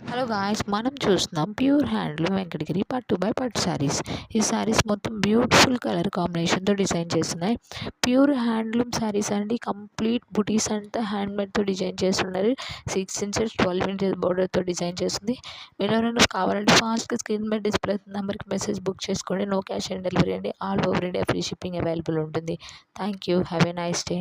Hello guys, మనం చూస్తున్నాం pure handloom Venkatagiri పట్టు బై పట్టు శారీస్. ఈ శారీస్ మొత్తం బ్యూటిఫుల్ కలర్ కాంబినేషన్తో డిజైన్ చేస్తున్నాయి. ప్యూర్ హ్యాండ్లూమ్ శారీస్ అండి. కంప్లీట్ బుటీస్ అంతా హ్యాండ్మేడ్తో డిజైన్ చేస్తున్నారు. 6 ఇంచెస్ 12 ఇంచెస్ బోర్డర్తో డిజైన్ చేస్తుంది. మీరు ఎవరైనా కావాలంటే ఫాస్ట్గా స్క్రీన్ మీద డిస్ప్లే నెంబర్కి మెసేజ్ బుక్ చేసుకోండి. నో క్యాష్ ఆన్ డెలివరీ అండి. All over India free shipping available ఉంటుంది. Thank you. Have a nice day.